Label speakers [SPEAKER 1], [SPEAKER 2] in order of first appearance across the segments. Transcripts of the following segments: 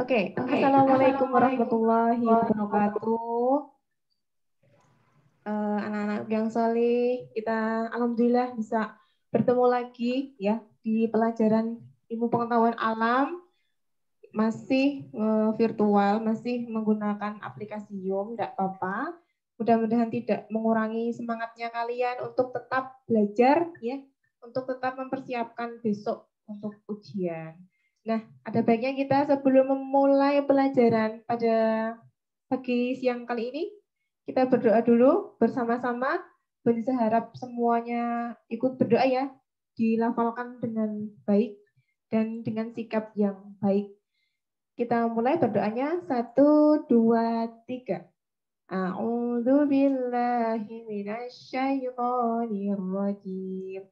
[SPEAKER 1] Oke, Assalamualaikum warahmatullahi wabarakatuh. Anak-anak yang solih, kita alhamdulillah bisa bertemu lagi ya di pelajaran ilmu pengetahuan alam, masih virtual, masih menggunakan aplikasi Zoom, tidak apa-apa. Mudah-mudahan tidak mengurangi semangatnya kalian untuk tetap belajar ya, untuk tetap mempersiapkan besok untuk ujian. Nah, ada baiknya kita sebelum memulai pelajaran pada pagi siang kali ini, kita berdoa dulu bersama-sama. Saya harap semuanya ikut berdoa ya, dilafalkan dengan baik dan dengan sikap yang baik. Kita mulai berdoanya. 1, 2, 3. A'udzu billahi minasyaitonir rajim.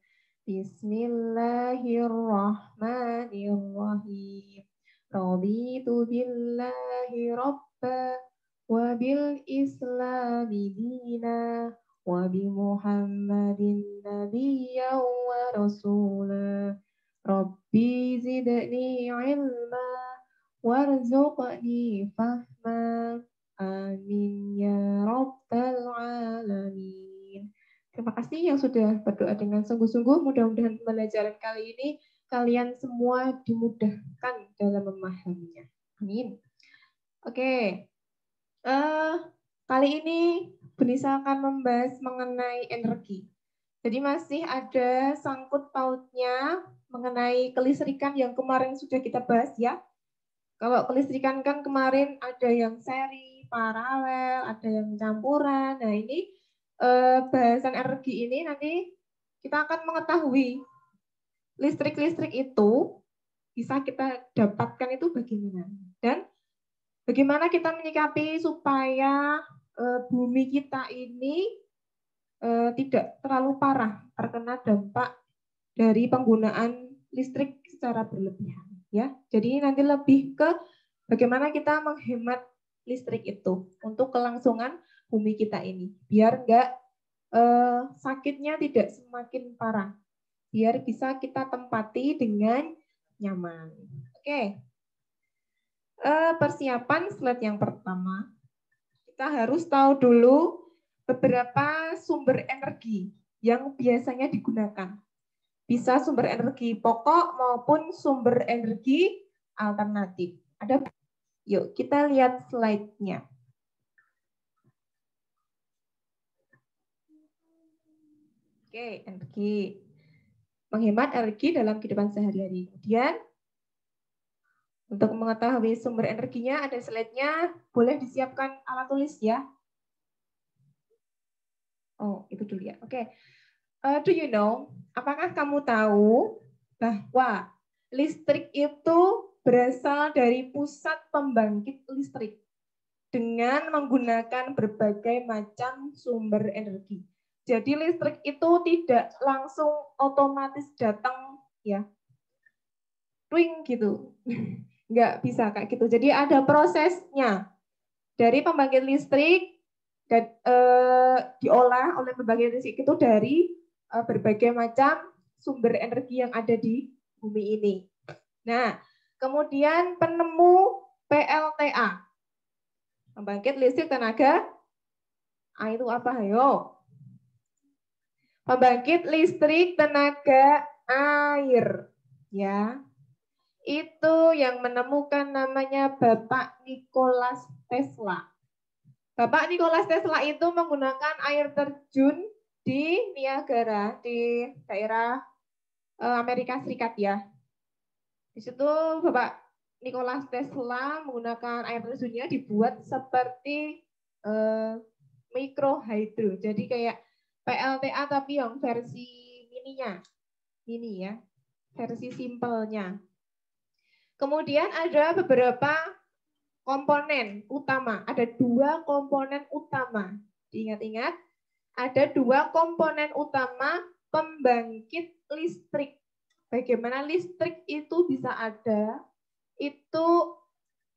[SPEAKER 1] Bismillahirrahmanirrahim. Raditu billahi rabba wa bil islami dina wa bi Muhammadin nabiyyan wa rasula. Rabbi zidni ilma warzuqni fahma. Amin ya rabbal alamin. Terima kasih yang sudah berdoa dengan sungguh-sungguh. Mudah-mudahan pembelajaran kali ini kalian semua dimudahkan dalam memahaminya. Amin. Oke. Kali ini Benisa akan membahas mengenai energi. Jadi masih ada sangkut pautnya mengenai kelistrikan yang kemarin sudah kita bahas ya. Kalau kelistrikan kan kemarin ada yang seri, paralel, ada yang campuran. Nah ini bahasan energi ini nanti kita akan mengetahui listrik-listrik itu bisa kita dapatkan itu bagaimana. Dan bagaimana kita menyikapi supaya bumi kita ini tidak terlalu parah terkena dampak dari penggunaan listrik secara berlebihan. Ya, jadi nanti lebih ke bagaimana kita menghemat listrik itu untuk kelangsungan bumi kita ini, biar enggak sakitnya tidak semakin parah, biar bisa kita tempati dengan nyaman. Oke, persiapan slide yang pertama, kita harus tahu dulu beberapa sumber energi yang biasanya digunakan. Bisa sumber energi pokok maupun sumber energi alternatif. Ada? Yuk kita lihat slide-nya. Oke, energi. Menghemat energi dalam kehidupan sehari-hari. Kemudian, untuk mengetahui sumber energinya ada slide-nya. Boleh disiapkan alat tulis ya. Oh, itu dulu ya. Oke. Do you know, apakah kamu tahu bahwa listrik itu berasal dari pusat pembangkit listrik dengan menggunakan berbagai macam sumber energi. Jadi listrik itu tidak langsung otomatis datang ya, twing gitu, nggak bisa kayak gitu. Jadi ada prosesnya dari pembangkit listrik dan diolah oleh pembangkit listrik itu dari berbagai macam sumber energi yang ada di bumi ini. Nah, kemudian penemu PLTA, pembangkit listrik tenaga itu apa? Ayo. Pembangkit listrik tenaga air. Ya. Itu yang menemukan namanya Bapak Nikola Tesla. Bapak Nikola Tesla itu menggunakan air terjun di Niagara, di daerah Amerika Serikat ya. Di situ Bapak Nikola Tesla menggunakan air terjunnya dibuat seperti mikrohidro. Jadi kayak PLTA tapi yang versi mininya. Ini ya, versi simpelnya. Kemudian ada beberapa komponen utama. Ada 2 komponen utama. Diingat-ingat, ada 2 komponen utama pembangkit listrik. Bagaimana listrik itu bisa ada? Itu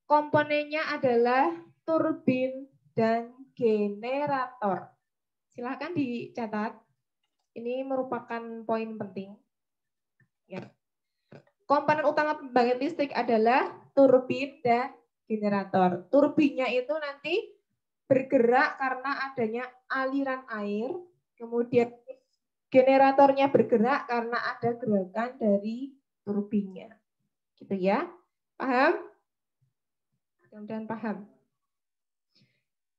[SPEAKER 1] komponennya adalah turbin dan generator. Silakan dicatat. Ini merupakan poin penting. Ya. Komponen utama pembangkit listrik adalah turbin dan generator. Turbinnya itu nanti bergerak karena adanya aliran air, kemudian generatornya bergerak karena ada gerakan dari turbinnya. Gitu ya. Paham? Mudah-mudahan paham.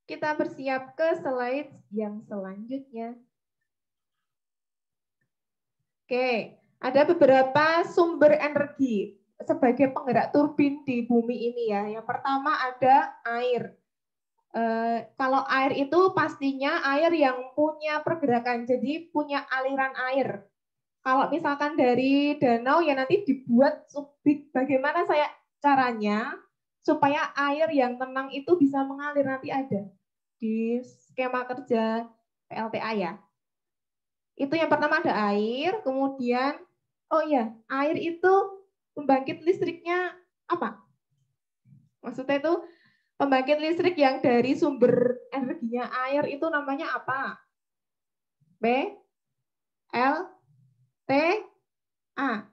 [SPEAKER 1] Kita bersiap ke slide yang selanjutnya. Oke, ada beberapa sumber energi sebagai penggerak turbin di bumi ini ya. Yang pertama ada air. Kalau air itu pastinya air yang punya pergerakan, jadi punya aliran air. Kalau misalkan dari danau ya nanti dibuat subik. Bagaimana caranya supaya air yang tenang itu bisa mengalir, nanti ada di skema kerja PLTA ya. Itu yang pertama ada air, kemudian oh iya, air itu pembangkit listriknya apa? Maksudnya itu pembangkit listrik yang dari sumber energinya air itu namanya apa? B, L, T, A.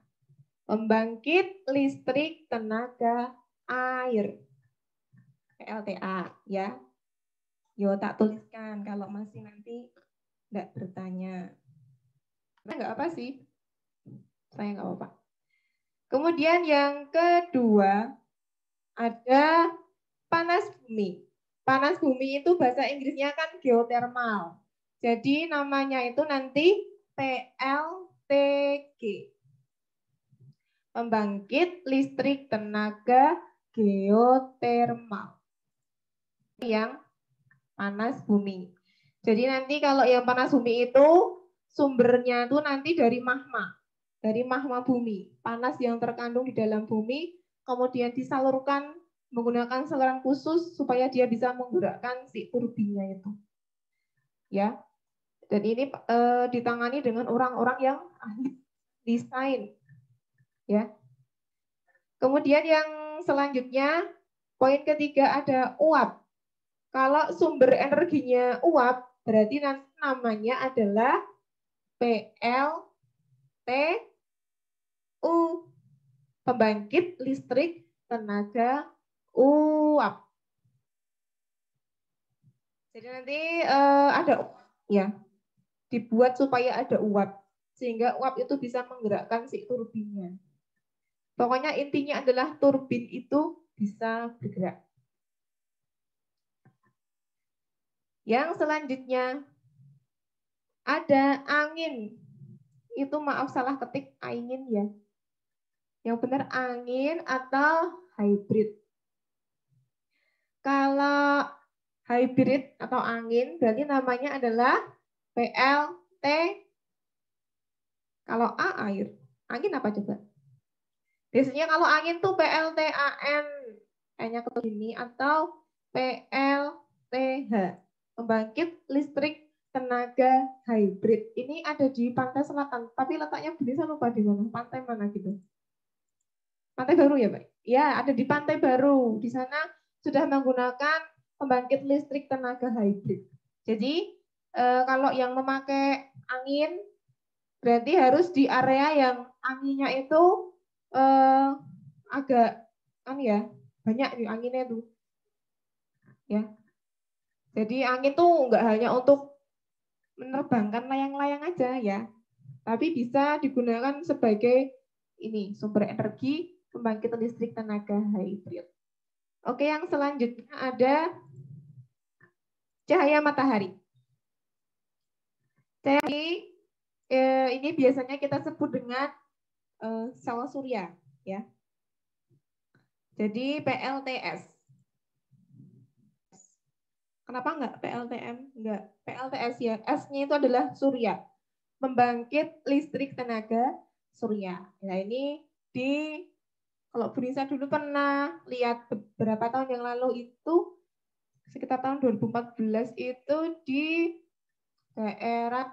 [SPEAKER 1] Pembangkit listrik tenaga air. PLTA ya. Yo tak tuliskan kalau masih nanti enggak bertanya. Nah, enggak apa sih? Saya enggak apa-apa. Kemudian yang kedua ada panas bumi. Panas bumi itu bahasa Inggrisnya kan geothermal. Jadi namanya itu nanti PLTG. Pembangkit listrik tenaga geothermal. Yang panas bumi. Jadi nanti kalau yang panas bumi itu sumbernya itu nanti dari magma. Dari magma bumi. Panas yang terkandung di dalam bumi kemudian disalurkan menggunakan saluran khusus supaya dia bisa menggerakkan si turbinnya itu. Ya. Dan ini ditangani dengan orang-orang yang ahli desain. Ya. Kemudian yang selanjutnya poin ketiga ada uap. Kalau sumber energinya uap berarti nanti namanya adalah PLTU. Pembangkit listrik tenaga uap. Jadi nanti ada ya, dibuat supaya ada uap sehingga uap itu bisa menggerakkan si turbinnya. Pokoknya intinya adalah turbin itu bisa bergerak. Yang selanjutnya ada angin. Itu maaf salah ketik angin ya. Yang benar angin atau hybrid. Kalau hybrid atau angin berarti namanya adalah PLT. Kalau A air, angin apa coba? Biasanya kalau angin tuh PLTAN, hanya ke sini atau PLTH, pembangkit listrik tenaga hybrid. Ini ada di pantai selatan, tapi letaknya bisa lupa di mana, pantai mana gitu. Pantai Baru ya, Pak? Ya, ada di Pantai Baru. Di sana sudah menggunakan pembangkit listrik tenaga hybrid. Jadi kalau yang memakai angin berarti harus di area yang anginnya itu agak banyak nih anginnya tuh. Ya. Jadi angin tuh enggak hanya untuk menerbangkan layang-layang aja ya, tapi bisa digunakan sebagai ini sumber energi pembangkit listrik tenaga hybrid. Oke, yang selanjutnya ada cahaya matahari. Cahaya ini biasanya kita sebut dengan sel surya, ya. Jadi PLTS. Kenapa enggak PLTM? Enggak, PLTS ya. S-nya itu adalah surya. Pembangkit listrik tenaga surya. Nah, ini kalau Bu Nisa dulu pernah lihat beberapa tahun yang lalu itu sekitar tahun 2014 itu di daerah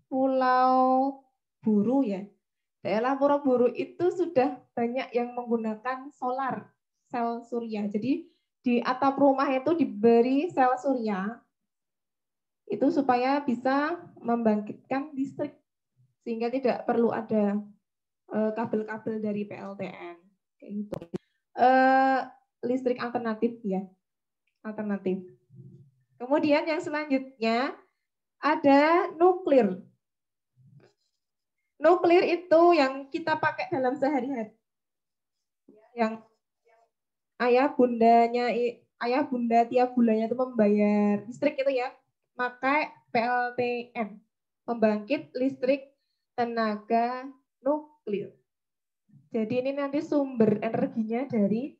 [SPEAKER 1] Pulau Buru ya. Daerah Pulau Buru itu sudah banyak yang menggunakan solar, sel surya. Jadi di atap rumah itu diberi sel surya itu supaya bisa membangkitkan listrik sehingga tidak perlu ada kabel-kabel dari PLTN kayak gitu. listrik alternatif ya. Alternatif. Kemudian yang selanjutnya ada nuklir. Nuklir itu yang kita pakai dalam sehari-hari. Yang ayah bunda tiap bulannya itu membayar listrik itu ya, pakai PLTN, pembangkit listrik tenaga nuklir. Jadi ini nanti sumber energinya dari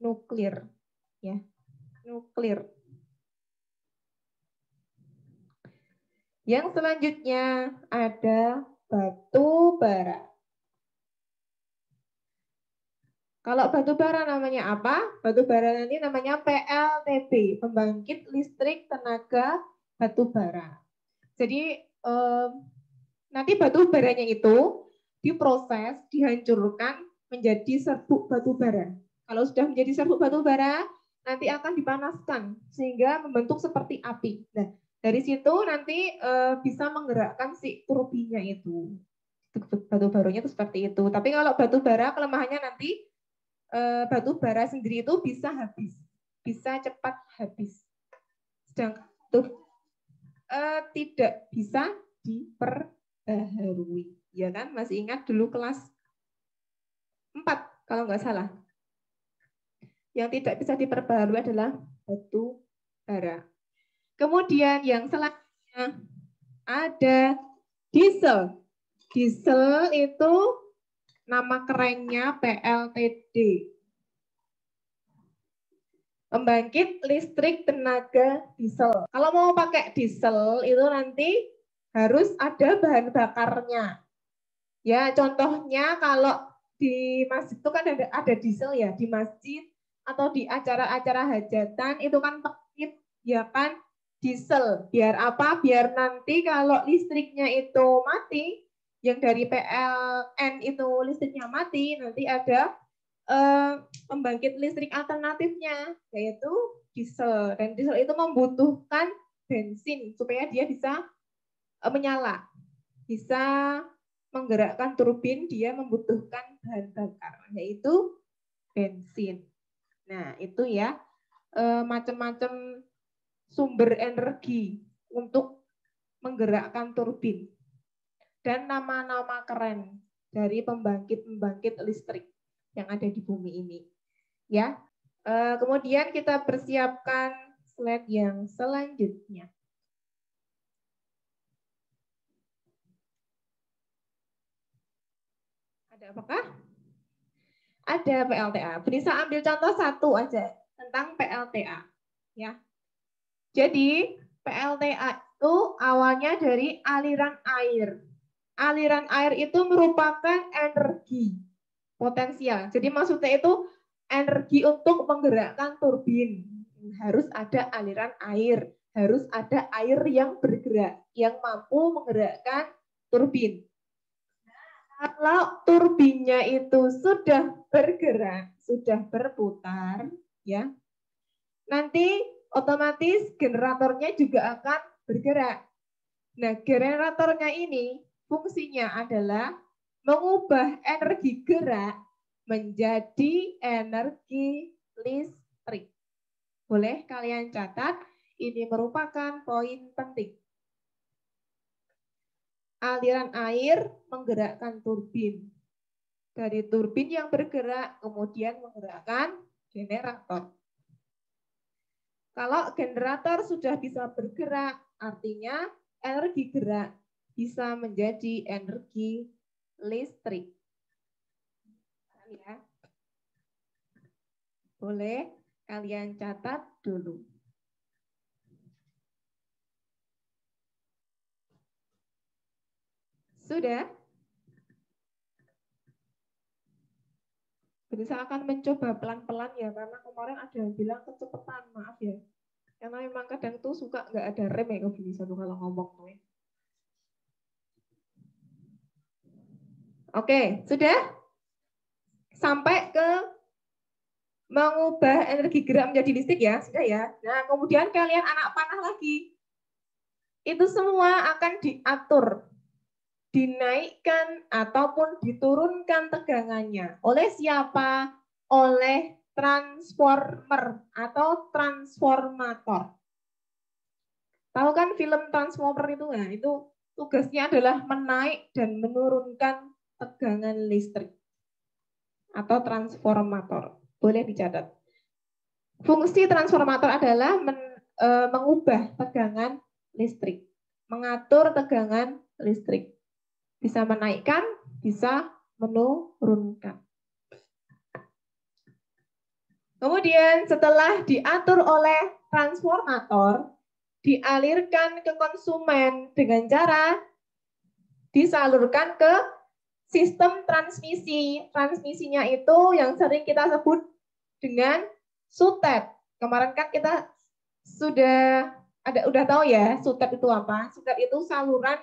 [SPEAKER 1] nuklir ya, nuklir. Yang selanjutnya ada batu bara. Kalau batu bara namanya apa? Batu bara nanti namanya PLTB, pembangkit listrik tenaga batu bara. Jadi nanti batu baranya itu diproses, dihancurkan menjadi serbuk batu bara. Kalau sudah menjadi serbuk batu bara, nanti akan dipanaskan sehingga membentuk seperti api. Nah, dari situ nanti bisa menggerakkan si turbinnya itu. Batu baranya itu seperti itu. Tapi kalau batu bara kelemahannya nanti batu bara sendiri itu bisa habis, bisa cepat habis. Sedangkan itu tidak bisa diperbaharui. Ya kan? Masih ingat dulu kelas 4 kalau nggak salah. Yang tidak bisa diperbaharui adalah batu bara. Kemudian yang selanjutnya ada diesel. Diesel itu nama kerennya PLTD. Pembangkit listrik tenaga diesel. Kalau mau pakai diesel itu nanti harus ada bahan bakarnya. Ya, contohnya kalau di masjid itu kan ada diesel ya, di masjid atau di acara-acara hajatan itu kan pakai ya kan diesel. Biar apa? Biar nanti kalau listriknya itu mati, yang dari PLN itu listriknya mati, nanti ada pembangkit listrik alternatifnya, yaitu diesel. Dan diesel itu membutuhkan bensin supaya dia bisa menyala, bisa menggerakkan turbin, dia membutuhkan bahan bakar, yaitu bensin. Nah, itu ya macam-macam sumber energi untuk menggerakkan turbin. Dan nama-nama keren dari pembangkit-pembangkit listrik yang ada di bumi ini. Ya. Kemudian kita persiapkan slide yang selanjutnya. Ada apakah? Ada PLTA. Bisa ambil contoh satu aja tentang PLTA. Ya. Jadi PLTA itu awalnya dari aliran air. Aliran air itu merupakan energi potensial. Jadi maksudnya itu energi untuk menggerakkan turbin. Harus ada aliran air, harus ada air yang bergerak, yang mampu menggerakkan turbin. Kalau turbinnya itu sudah bergerak, sudah berputar, ya, nanti otomatis generatornya juga akan bergerak. Nah, generatornya ini fungsinya adalah mengubah energi gerak menjadi energi listrik. Boleh kalian catat, ini merupakan poin penting. Aliran air menggerakkan turbin. Dari turbin yang bergerak, kemudian menggerakkan generator. Kalau generator sudah bisa bergerak, artinya energi gerak bisa menjadi energi listrik. Ya. Boleh kalian catat dulu. Sudah? Saya akan mencoba pelan-pelan ya, karena kemarin ada yang bilang kecepatan, maaf ya. Karena memang kadang tuh suka nggak ada rem ya kalau ngomong tuh. Oke, sudah? Sampai ke mengubah energi gerak menjadi listrik ya, sudah ya. Nah, kemudian kalian anak panah lagi. Itu semua akan diatur, dinaikkan ataupun diturunkan tegangannya. Oleh siapa? Oleh transformer atau transformator. Tahu kan film Transformer itu? Nah, itu tugasnya adalah menaik dan menurunkan tegangan listrik atau transformator. Boleh dicatat. Fungsi transformator adalah mengubah tegangan listrik, mengatur tegangan listrik. Bisa menaikkan, bisa menurunkan. Kemudian setelah diatur oleh transformator, dialirkan ke konsumen dengan cara disalurkan ke sistem transmisi. Transmisinya itu yang sering kita sebut dengan sutet. Kemarin kan kita udah tahu ya sutet itu apa? Sutet itu saluran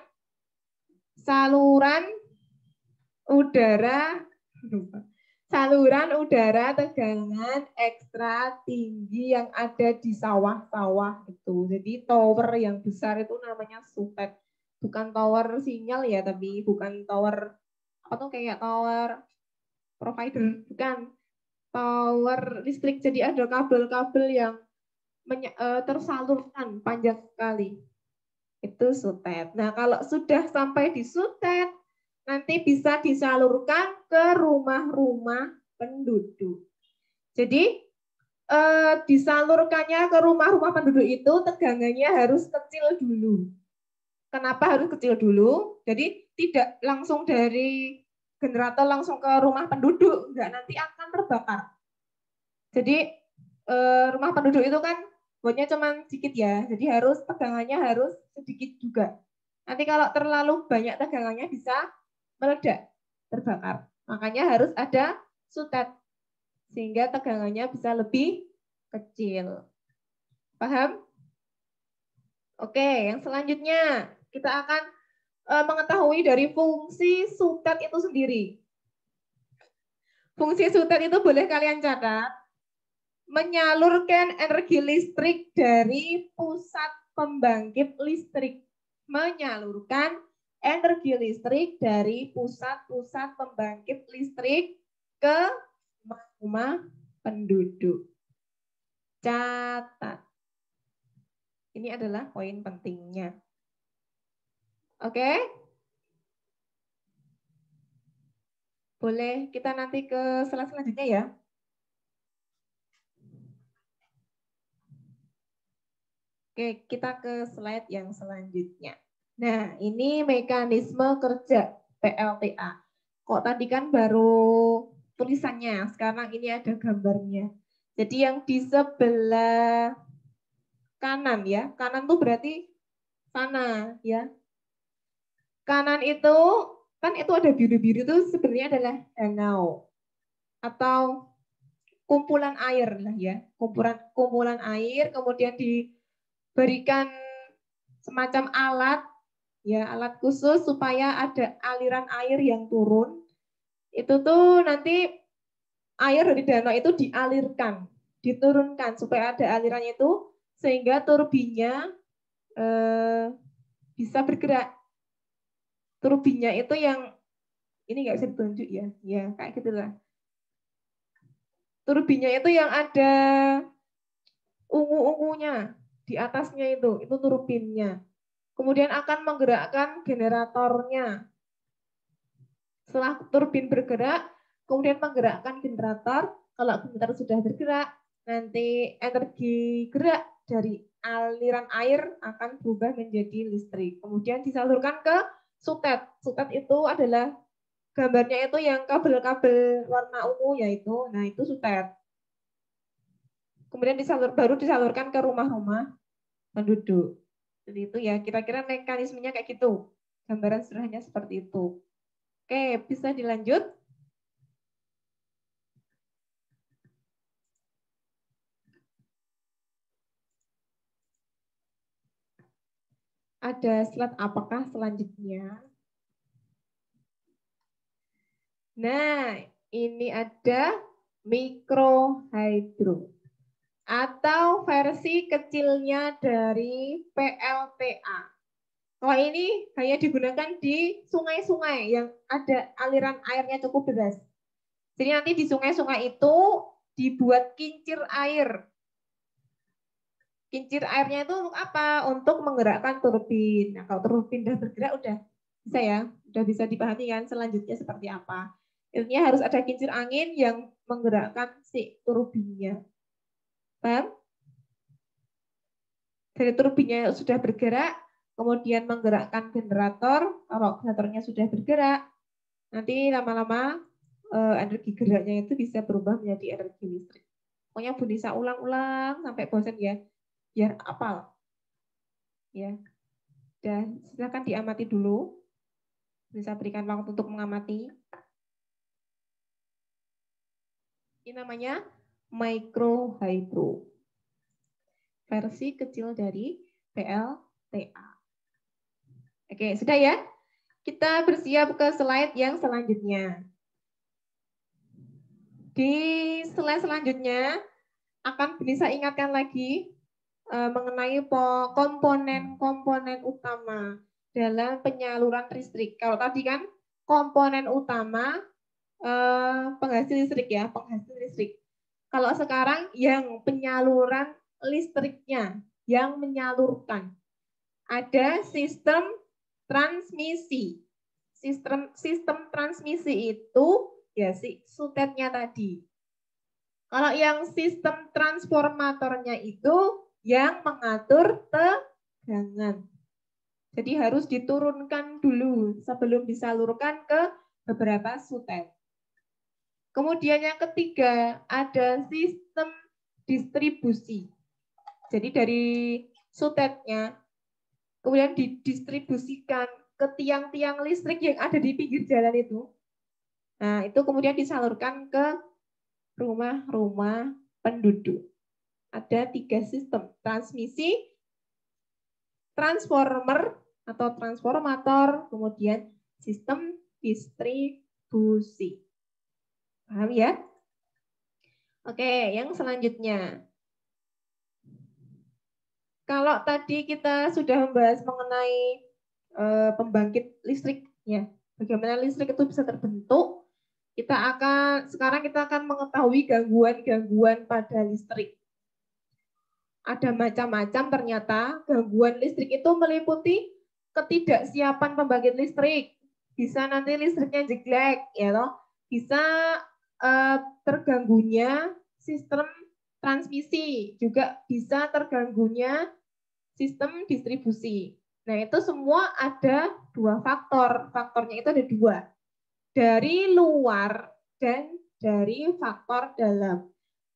[SPEAKER 1] udara tegangan ekstra tinggi yang ada di sawah-sawah itu. Jadi tower yang besar itu namanya sutet. Bukan tower sinyal ya, tapi bukan tower apa tuh kayak tower provider, bukan. Tower listrik, jadi ada kabel-kabel yang tersalurkan panjang sekali. Itu sutet. Nah, kalau sudah sampai di sutet, nanti bisa disalurkan ke rumah-rumah penduduk. Jadi disalurkannya ke rumah-rumah penduduk itu tegangannya harus kecil dulu. Kenapa harus kecil dulu? Jadi tidak langsung dari generator langsung ke rumah penduduk, enggak, nanti akan terbakar. Jadi rumah penduduk itu kan buatnya cuma sedikit ya, jadi tegangannya harus sedikit juga. Nanti kalau terlalu banyak tegangannya bisa meledak, terbakar. Makanya harus ada sutet sehingga tegangannya bisa lebih kecil. Paham? Oke, yang selanjutnya kita akan mengetahui dari fungsi sutet itu sendiri. Fungsi sutet itu boleh kalian catat, menyalurkan energi listrik dari pusat pembangkit listrik. Menyalurkan energi listrik dari pusat-pusat pembangkit listrik ke rumah penduduk. Catat. Ini adalah poin pentingnya. Oke? Boleh kita nanti ke slide selanjutnya ya. Oke, kita ke slide yang selanjutnya. Nah, ini mekanisme kerja PLTA. Kok tadi kan baru tulisannya, sekarang ini ada gambarnya. Jadi yang di sebelah kanan ya, kanan tuh berarti sana ya. Kanan itu, kan itu ada biru-biru itu sebenarnya adalah danau atau kumpulan air lah ya. Kumpulan air, kemudian diberikan semacam alat, ya alat khusus supaya ada aliran air yang turun. Itu tuh nanti air dari danau itu dialirkan, diturunkan supaya ada alirannya itu sehingga turbinnya bisa bergerak. Turbinnya itu yang ini nggak bisa ditunjuk ya, ya kayak gitulah. Turbinnya itu yang ada ungu-ungunya di atasnya itu turbinnya. Kemudian akan menggerakkan generatornya. Setelah turbin bergerak, kemudian menggerakkan generator. Kalau generator sudah bergerak, nanti energi gerak dari aliran air akan berubah menjadi listrik. Kemudian disalurkan ke sutet. Sutet itu adalah gambarnya itu yang kabel-kabel warna ungu yaitu, nah itu sutet. Kemudian baru disalurkan ke rumah-rumah penduduk. Jadi itu ya, kira-kira mekanismenya kayak gitu. Gambaran sederhananya seperti itu. Oke, bisa dilanjut. Ada slide apakah selanjutnya? Nah, ini ada mikrohidro atau versi kecilnya dari PLTA. Kalau ini hanya digunakan di sungai-sungai yang ada aliran airnya cukup deras. Jadi nanti di sungai-sungai itu dibuat kincir air. Kincir airnya itu untuk apa? Untuk menggerakkan turbin. Nah, kalau turbin sudah bergerak udah bisa ya, udah bisa dipahami kan selanjutnya seperti apa. Intinya harus ada kincir angin yang menggerakkan si turbinnya. Paham? Dari turbinnya sudah bergerak, kemudian menggerakkan generator. Kalau generatornya sudah bergerak, nanti lama-lama energi geraknya itu bisa berubah menjadi energi listrik. Pokoknya Bu Nisa ulang-ulang sampai bosan ya, biar apal. Ya, dan silakan diamati dulu. Bisa berikan waktu untuk mengamati. Ini namanya micro hydro. Versi kecil dari PLTA. Oke, sudah ya? Kita bersiap ke slide yang selanjutnya. Di slide selanjutnya akan bisa ingatkan lagi mengenai komponen-komponen utama dalam penyaluran listrik. Kalau tadi kan komponen utama penghasil listrik ya, penghasil listrik. Kalau sekarang yang penyaluran listriknya, yang menyalurkan. Ada sistem transmisi. Sistem transmisi itu ya si sutetnya tadi. Kalau yang sistem transformatornya itu yang mengatur tegangan. Jadi harus diturunkan dulu sebelum disalurkan ke beberapa sutet. Kemudian yang ketiga ada sistem distribusi. Jadi dari sutetnya kemudian didistribusikan ke tiang-tiang listrik yang ada di pinggir jalan itu. Nah, itu kemudian disalurkan ke rumah-rumah penduduk. Ada 3 sistem, transmisi, transformer atau transformator, kemudian sistem distribusi. Paham ya? Oke, yang selanjutnya. Kalau tadi kita sudah membahas mengenai pembangkit listrik, ya, bagaimana listrik itu bisa terbentuk, sekarang kita akan mengetahui gangguan-gangguan pada listrik. Ada macam-macam ternyata gangguan listrik itu meliputi ketidaksiapan pembangkit listrik, bisa nanti listriknya jeglek, ya toh, bisa terganggunya sistem transmisi, juga bisa terganggunya sistem distribusi. Nah, itu semua ada 2 faktor. Faktornya itu ada 2. Dari luar dan dari faktor dalam.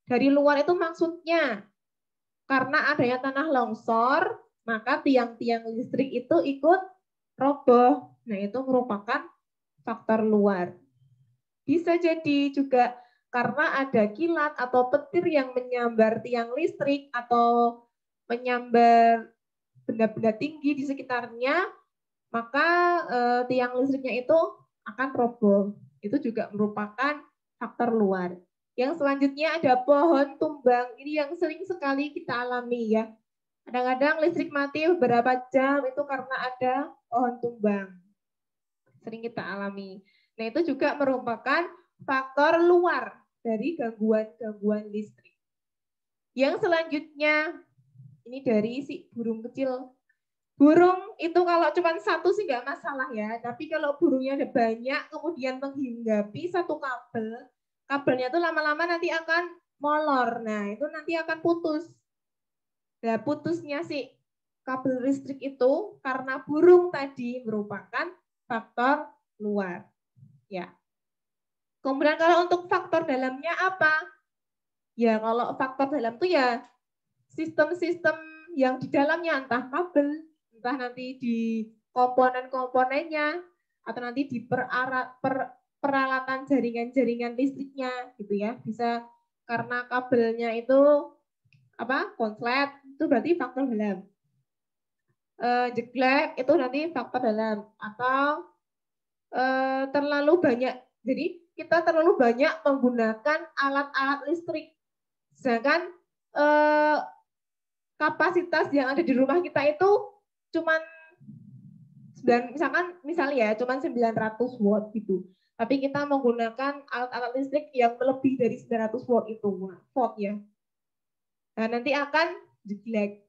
[SPEAKER 1] Dari luar itu maksudnya karena adanya tanah longsor, maka tiang-tiang listrik itu ikut roboh. Nah, itu merupakan faktor luar. Bisa jadi juga karena ada kilat atau petir yang menyambar tiang listrik atau menyambar benda-benda tinggi di sekitarnya, maka tiang listriknya itu akan roboh. Itu juga merupakan faktor luar. Yang selanjutnya ada pohon tumbang. Ini yang sering sekali kita alami ya. Kadang-kadang listrik mati beberapa jam itu karena ada pohon tumbang. Sering kita alami. Nah, itu juga merupakan faktor luar dari gangguan-gangguan listrik. Yang selanjutnya, ini dari si burung kecil. Burung itu kalau cuma satu sih nggak masalah ya, tapi kalau burungnya ada banyak, kemudian menghinggapi satu kabel, kabelnya itu lama-lama nanti akan molor. Nah, itu nanti akan putus. Nah, putusnya si kabel listrik itu karena burung tadi merupakan faktor luar. Ya. Kemudian kalau untuk faktor dalamnya apa? Ya, kalau faktor dalam itu ya sistem-sistem yang di dalamnya, entah kabel, entah nanti di komponen-komponennya, atau nanti di peralatan jaringan-jaringan listriknya, gitu ya. Bisa karena kabelnya itu konslet, itu berarti faktor dalam. Jeglek itu nanti faktor dalam, atau terlalu banyak. Jadi kita terlalu banyak menggunakan alat-alat listrik, sedangkan kapasitas yang ada di rumah kita itu cuman misalnya ya cuman 900 watt gitu. Tapi kita menggunakan alat-alat listrik yang lebih dari 900 volt itu, volt ya. Nah, nanti akan jeglek.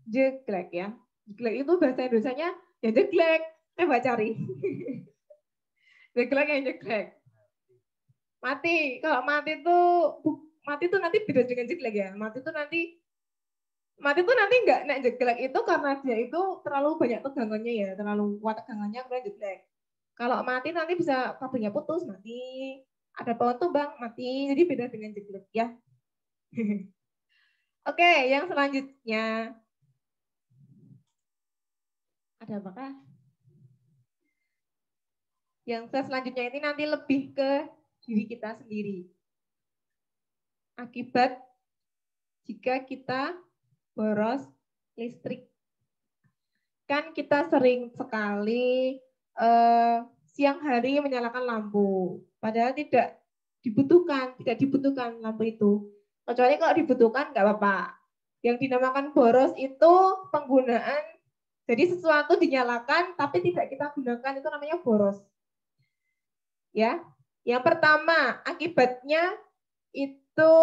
[SPEAKER 1] Jeglek ya. Jeglek itu bahasa Indonesianya ya jeglek. Coba cari. Jeglek yang jeglek. Mati. Kalau mati itu nanti beda dengan jeglek ya. Mati itu nanti nggak naik jeglek itu karena dia itu terlalu banyak tegangannya ya, terlalu kuat tegangannya kemudian jeglek. Kalau mati nanti bisa kabelnya putus, mati. Ada pohon tumbang, mati. Jadi beda dengan jeglek ya. Oke, yang selanjutnya. Ada apakah? Yang selanjutnya ini nanti lebih ke diri kita sendiri. Akibat jika kita boros listrik. Kan kita sering sekali siang hari menyalakan lampu. Padahal tidak dibutuhkan lampu itu. Kecuali kalau dibutuhkan nggak apa-apa. Yang dinamakan boros itu penggunaan, jadi sesuatu dinyalakan tapi tidak kita gunakan, itu namanya boros. Ya, yang pertama akibatnya itu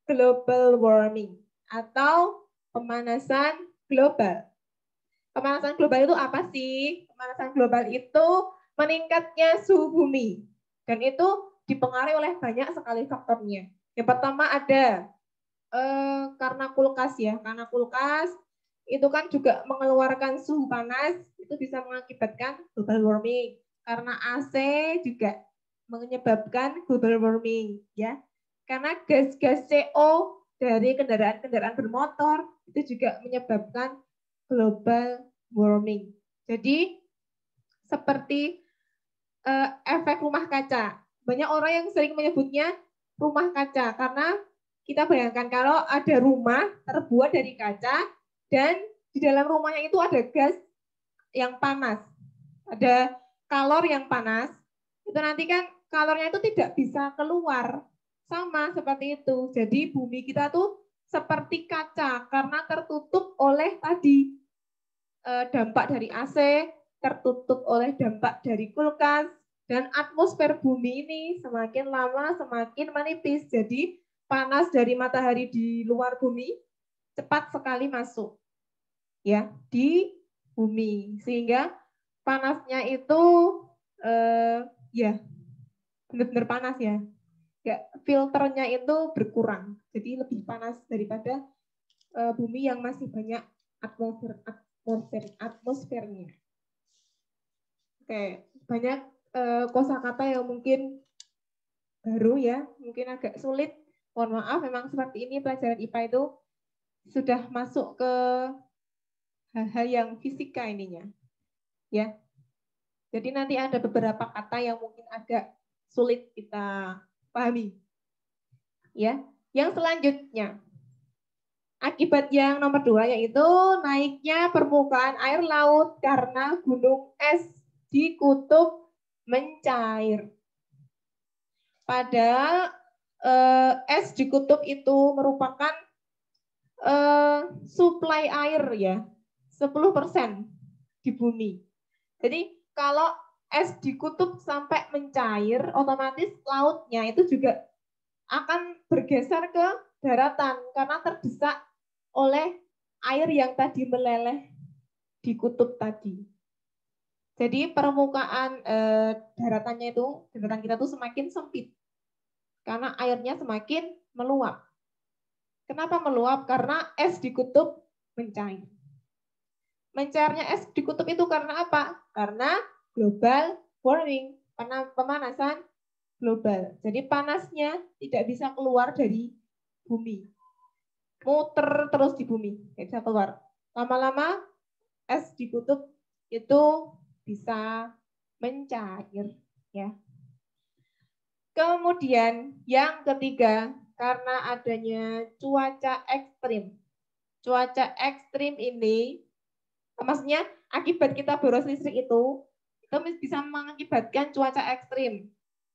[SPEAKER 1] global warming atau pemanasan global. Pemanasan global itu apa sih? Pemanasan global itu meningkatnya suhu bumi. Dan itu dipengaruhi oleh banyak sekali faktornya. Yang pertama ada karena kulkas ya. Karena kulkas itu kan juga mengeluarkan suhu panas, itu bisa mengakibatkan global warming. Karena AC juga menyebabkan global warming ya. Karena gas-gas CO dari kendaraan-kendaraan bermotor itu juga menyebabkan global warming. Jadi seperti efek rumah kaca. Banyak orang yang sering menyebutnya rumah kaca karena kita bayangkan kalau ada rumah terbuat dari kaca dan di dalam rumahnya itu ada gas yang panas, ada kalor yang panas. Itu nanti kan kalornya itu tidak bisa keluar. Sama seperti itu. Jadi bumi kita tuh seperti kaca karena tertutup oleh tadi dampak dari AC, tertutup oleh dampak dari kulkas, dan atmosfer bumi ini semakin lama semakin menipis. Jadi panas dari matahari di luar bumi cepat sekali masuk ya di bumi, sehingga panasnya itu ya benar-benar panas ya. Ya, filternya itu berkurang, jadi lebih panas daripada bumi yang masih banyak atmosfernya. Oke, banyak kosakata yang mungkin baru ya, mungkin agak sulit. Mohon maaf, memang seperti ini pelajaran IPA itu sudah masuk ke hal-hal yang fisika ininya. Ya. Jadi nanti ada beberapa kata yang mungkin agak sulit kita pahami. Ya. Yang selanjutnya, akibat yang nomor 2 yaitu naiknya permukaan air laut karena gunung es di kutub mencair. Padahal es di kutub itu merupakan suplai air ya, 10% di bumi. Jadi kalau es di kutub sampai mencair, otomatis lautnya itu juga akan bergeser ke daratan karena terdesak oleh air yang tadi meleleh di kutub tadi. Jadi permukaan daratan kita tuh semakin sempit karena airnya semakin meluap. Kenapa meluap? Karena es di kutub mencair. Mencairnya es di kutub itu karena apa? Karena global warming, pemanasan global. Jadi panasnya tidak bisa keluar dari bumi. Muter terus di bumi, tidak bisa keluar. Lama-lama es di kutub itu bisa mencair ya. Kemudian yang ketiga, karena adanya cuaca ekstrim. Cuaca ekstrim ini, maksudnya akibat kita boros listrik itu bisa mengakibatkan cuaca ekstrim.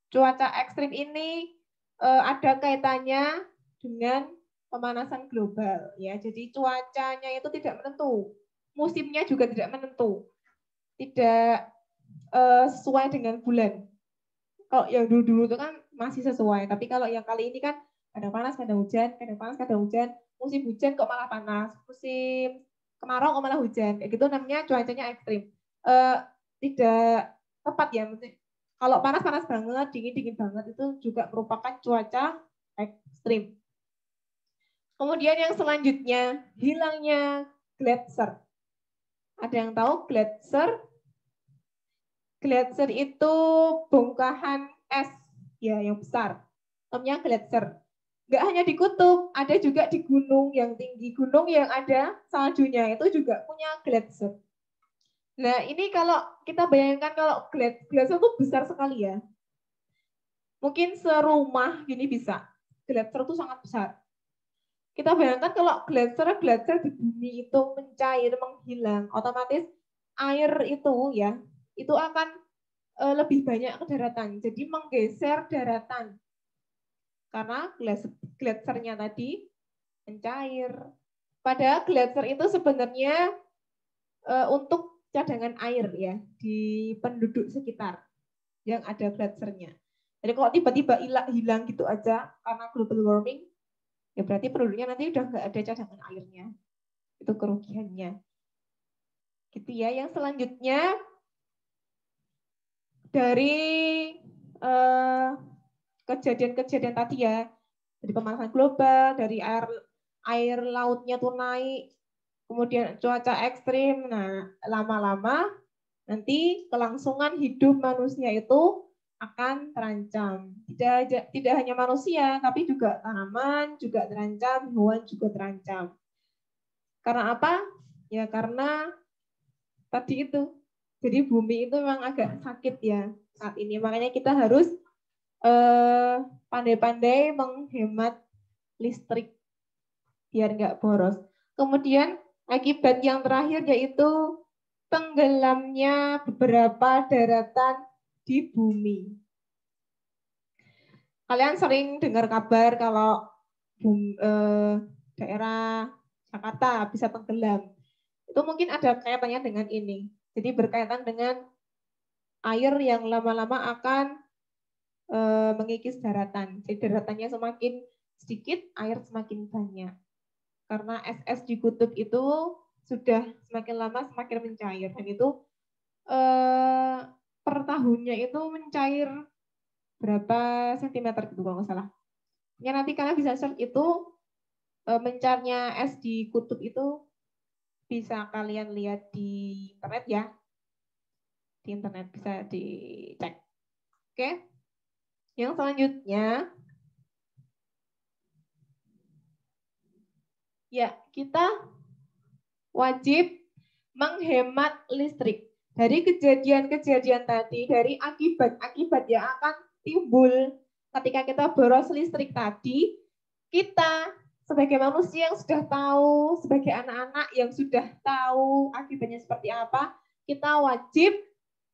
[SPEAKER 1] Cuaca ekstrim ini ada kaitannya dengan pemanasan global ya. Jadi cuacanya itu tidak menentu, musimnya juga tidak menentu, tidak sesuai dengan bulan. Kalau yang dulu-dulu itu kan masih sesuai, tapi kalau yang kali ini kan kadang panas, kadang hujan, kadang panas, kadang hujan. Musim hujan kok malah panas, musim kemarau kok malah hujan. Kayak gitu namanya cuacanya ekstrim. Tidak tepat ya, kalau panas-panas banget, dingin-dingin banget itu juga merupakan cuaca ekstrim. Kemudian yang selanjutnya, hilangnya gletser. Ada yang tahu gletser? Gletser itu bongkahan es ya yang besar. Namanya gletser. Nggak hanya di kutub, ada juga di gunung yang tinggi. Gunung yang ada saljunya itu juga punya gletser. Nah, ini kalau kita bayangkan kalau gletser itu besar sekali ya. Mungkin serumah gini bisa. Gletser itu sangat besar. Kita bayangkan kalau gletser di bumi itu mencair, menghilang, otomatis air itu ya, itu akan lebih banyak ke daratan. Jadi menggeser daratan. Karena gletsernya tadi mencair. Padahal gletser itu sebenarnya untuk cadangan air ya di penduduk sekitar yang ada gletsernya. Jadi kalau tiba-tiba hilang gitu aja karena global warming, ya berarti penduduknya nanti udah nggak ada cadangan airnya. Itu kerugiannya. Gitu ya. Yang selanjutnya dari kejadian-kejadian tadi ya, dari pemanasan global, dari air lautnya tuh naik, kemudian cuaca ekstrim. Nah, lama-lama nanti kelangsungan hidup manusia itu akan terancam. Tidak hanya manusia, tapi juga tanaman juga terancam, hewan juga terancam. Karena apa? Ya karena tadi itu. Jadi bumi itu memang agak sakit ya saat ini. Makanya kita harus pandai-pandai menghemat listrik biar nggak boros. Kemudian akibat yang terakhir yaitu tenggelamnya beberapa daratan di bumi. Kalian sering dengar kabar kalau daerah Jakarta bisa tenggelam. Itu mungkin ada kaitannya dengan ini. Jadi berkaitan dengan air yang lama-lama akan mengikis daratan. Jadi daratannya semakin sedikit, air semakin banyak. Karena es-es di kutub itu sudah semakin lama semakin mencair. Dan itu per tahunnya itu mencair berapa sentimeter gitu kalau nggak salah. Ya nanti kalian bisa search itu mencairnya es di kutub itu bisa kalian lihat di internet ya. Di internet bisa dicek. Oke. Yang selanjutnya ya kita wajib menghemat listrik. Dari kejadian-kejadian tadi, dari akibat-akibat yang akan timbul ketika kita boros listrik tadi, kita sebagai manusia yang sudah tahu, sebagai anak-anak yang sudah tahu akibatnya seperti apa, kita wajib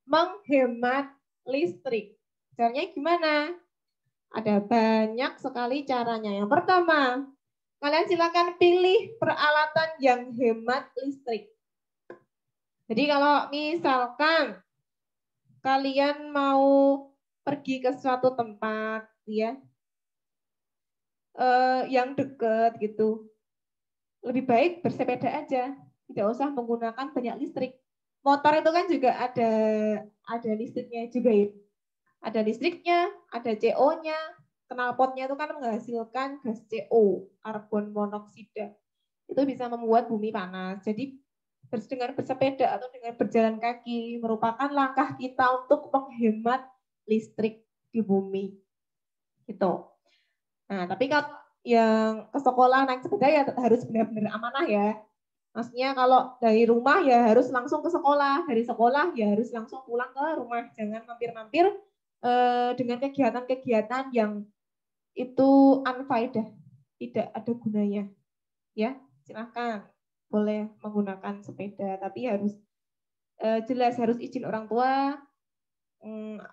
[SPEAKER 1] menghemat listrik. Caranya gimana? Ada banyak sekali caranya. Yang pertama, kalian silakan pilih peralatan yang hemat listrik. Jadi kalau misalkan kalian mau pergi ke suatu tempat ya yang dekat gitu, lebih baik bersepeda aja, tidak usah menggunakan banyak listrik. Motor itu kan juga ada listriknya juga ya. Ada listriknya, ada CO-nya, knalpotnya itu kan menghasilkan gas CO, karbon monoksida. Itu bisa membuat bumi panas. Jadi dengan bersepeda atau dengan berjalan kaki merupakan langkah kita untuk menghemat listrik di bumi. Gitu. Nah, tapi kalau yang ke sekolah naik sepeda ya harus benar-benar amanah ya. Maksudnya kalau dari rumah ya harus langsung ke sekolah, dari sekolah ya harus langsung pulang ke rumah. Jangan mampir-mampir dengan kegiatan-kegiatan yang itu unfaedah, tidak ada gunanya. Ya, silahkan boleh menggunakan sepeda, tapi harus jelas harus izin orang tua,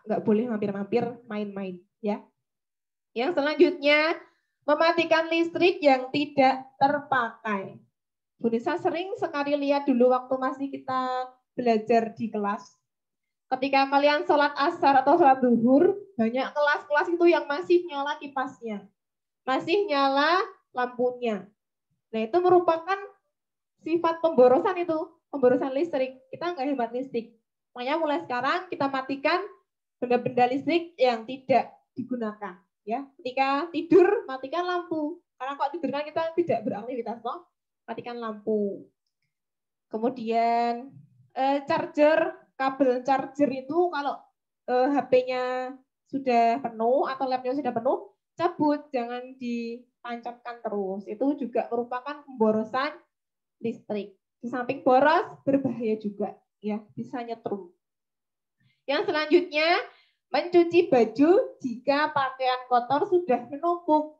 [SPEAKER 1] nggak boleh mampir-mampir main-main ya. Yang selanjutnya, mematikan listrik yang tidak terpakai. Bu Nisa sering sekali lihat dulu waktu masih kita belajar di kelas, Ketika kalian sholat asar atau sholat zuhur, banyak kelas-kelas itu yang masih nyala kipasnya, masih nyala lampunya. Nah, itu merupakan sifat pemborosan itu, pemborosan listrik. Kita nggak hemat listrik. Makanya mulai sekarang kita matikan benda-benda listrik yang tidak digunakan. Ya, ketika tidur matikan lampu. Karena kalau tidur kan kita tidak beraktivitas, toh. Matikan lampu. Kemudian charger, kabel charger itu kalau HP-nya sudah penuh atau laptopnya sudah penuh, cabut, jangan ditancapkan terus. Itu juga merupakan pemborosan listrik. Di samping boros, berbahaya juga, ya, bisa nyetrum. Yang selanjutnya, mencuci baju jika pakaian kotor sudah menumpuk.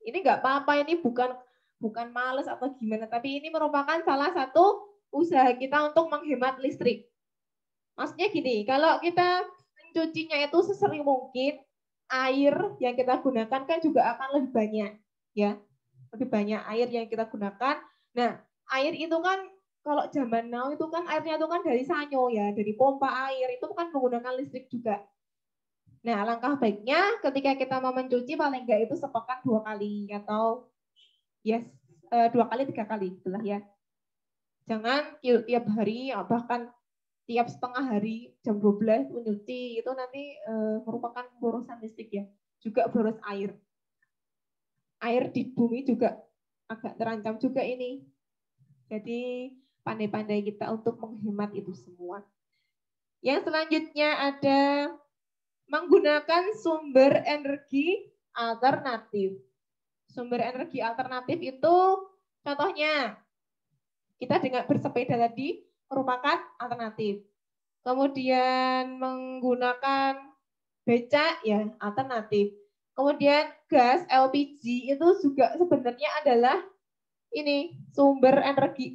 [SPEAKER 1] Ini nggak apa-apa, ini bukan males atau gimana, tapi ini merupakan salah satu usaha kita untuk menghemat listrik. Maksudnya gini, kalau kita mencucinya itu sesering mungkin, air yang kita gunakan kan juga akan lebih banyak, ya, lebih banyak air yang kita gunakan. Nah, air itu kan kalau zaman now itu kan airnya itu kan dari sanyo, ya, dari pompa air, itu kan menggunakan listrik juga. Nah, langkah baiknya ketika kita mau mencuci paling enggak itu sepekan 2 kali atau yes, 2 kali 3 kali itulah ya. Jangan tiap hari, bahkan tiap setengah hari jam 12 mencuci, itu nanti merupakan borosan listrik ya. Juga boros air. Air di bumi juga agak terancam juga ini. Jadi pandai-pandai kita untuk menghemat itu semua. Yang selanjutnya ada menggunakan sumber energi alternatif. Sumber energi alternatif itu contohnya kita dengan bersepeda tadi merupakan alternatif. Kemudian menggunakan becak ya alternatif. Kemudian gas LPG itu juga sebenarnya adalah ini sumber energi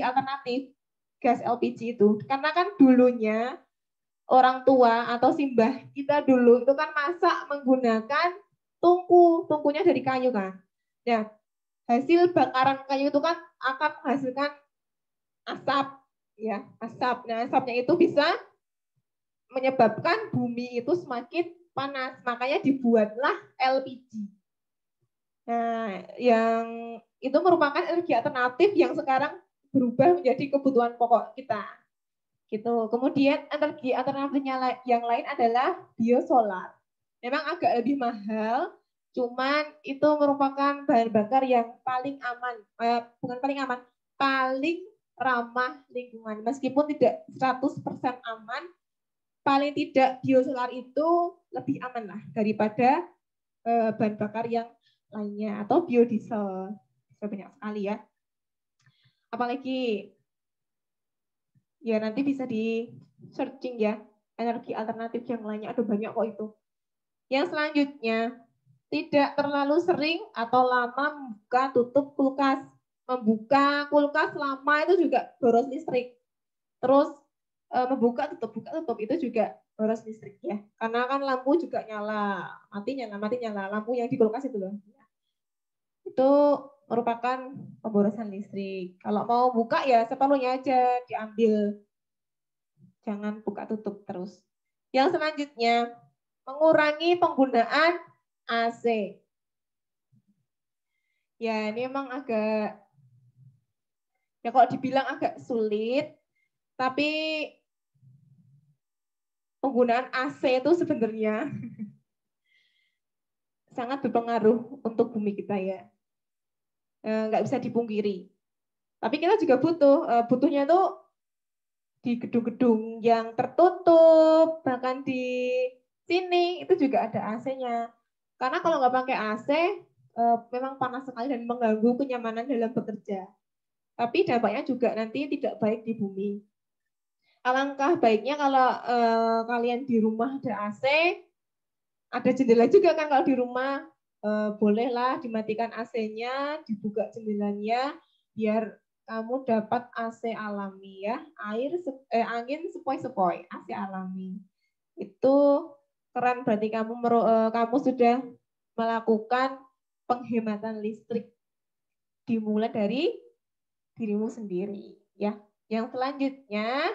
[SPEAKER 1] alternatif, gas LPG itu. Karena kan dulunya orang tua atau simbah kita dulu itu kan masak menggunakan tungkunya dari kayu kan. Nah, hasil bakaran kayu itu kan akan menghasilkan asap, ya, asap. Nah, asapnya itu bisa menyebabkan bumi itu semakin panas, makanya dibuatlah LPG. Nah, yang itu merupakan energi alternatif yang sekarang berubah menjadi kebutuhan pokok kita. Gitu. Kemudian energi alternatifnya yang lain adalah biosolar. Memang agak lebih mahal, cuman itu merupakan bahan bakar yang paling aman, bukan paling aman, paling ramah lingkungan. Meskipun tidak 100% aman, paling tidak biosolar itu lebih aman lah daripada bahan bakar yang lainnya atau biodiesel. Bisa banyak sekali ya. Apalagi ya nanti bisa di searching ya, energi alternatif yang lainnya ada banyak kok itu. Yang selanjutnya, tidak terlalu sering atau lama membuka tutup kulkas. Membuka kulkas lama itu juga boros listrik. Terus membuka tutup itu juga boros listrik ya. Karena kan lampu juga nyala, mati nyala, lampu yang di kulkas itu loh. Itu merupakan pemborosan listrik. Kalau mau buka ya separuhnya aja diambil. Jangan buka tutup terus. Yang selanjutnya, mengurangi penggunaan AC. Ya, ini memang agak, ya kalau dibilang agak sulit, tapi penggunaan AC itu sebenarnya sangat berpengaruh untuk bumi kita ya. Nggak bisa dipungkiri. Tapi kita juga butuhnya tuh di gedung-gedung yang tertutup, bahkan di sini itu juga ada AC-nya. Karena kalau nggak pakai AC, memang panas sekali dan mengganggu kenyamanan dalam bekerja. Tapi dampaknya juga nanti tidak baik di bumi. Alangkah baiknya kalau kalian di rumah ada AC, ada jendela juga kan kalau di rumah, bolehlah dimatikan AC-nya, dibuka jendelanya, biar kamu dapat AC alami ya, angin sepoi-sepoi, AC alami. Itu keren, berarti kamu sudah melakukan penghematan listrik, dimulai dari dirimu sendiri ya. Yang selanjutnya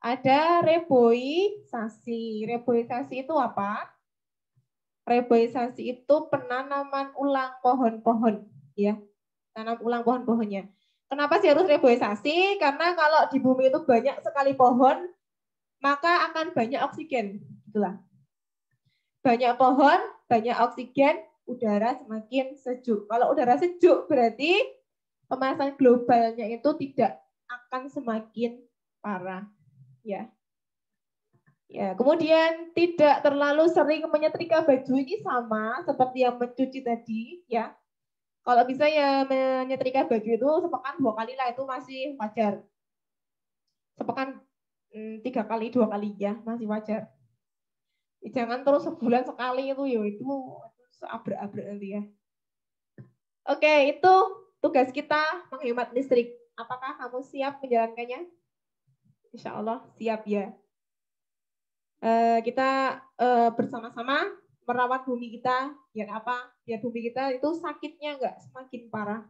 [SPEAKER 1] Ada reboisasi. Reboisasi itu apa? Reboisasi itu penanaman ulang pohon-pohon, ya. Tanam ulang pohon-pohonnya. Kenapa sih harus reboisasi? Karena kalau di bumi itu banyak sekali pohon, maka akan banyak oksigen. Itulah. Banyak pohon, banyak oksigen, udara semakin sejuk. Kalau udara sejuk berarti pemanasan globalnya itu tidak akan semakin parah, ya. Ya, kemudian tidak terlalu sering menyetrika baju ini sama seperti yang mencuci tadi, ya. Kalau bisa ya menyetrika baju itu sepekan 2 kali lah, itu masih wajar. Sepekan 3 kali, 2 kali ya masih wajar. Jangan terus sebulan sekali itu seabrek-abrek nanti ya. Oke, itu tugas kita menghemat listrik. Apakah kamu siap menjalankannya? Insya Allah siap ya. Kita bersama-sama merawat bumi kita. Biar apa? Biar bumi kita itu sakitnya nggak semakin parah.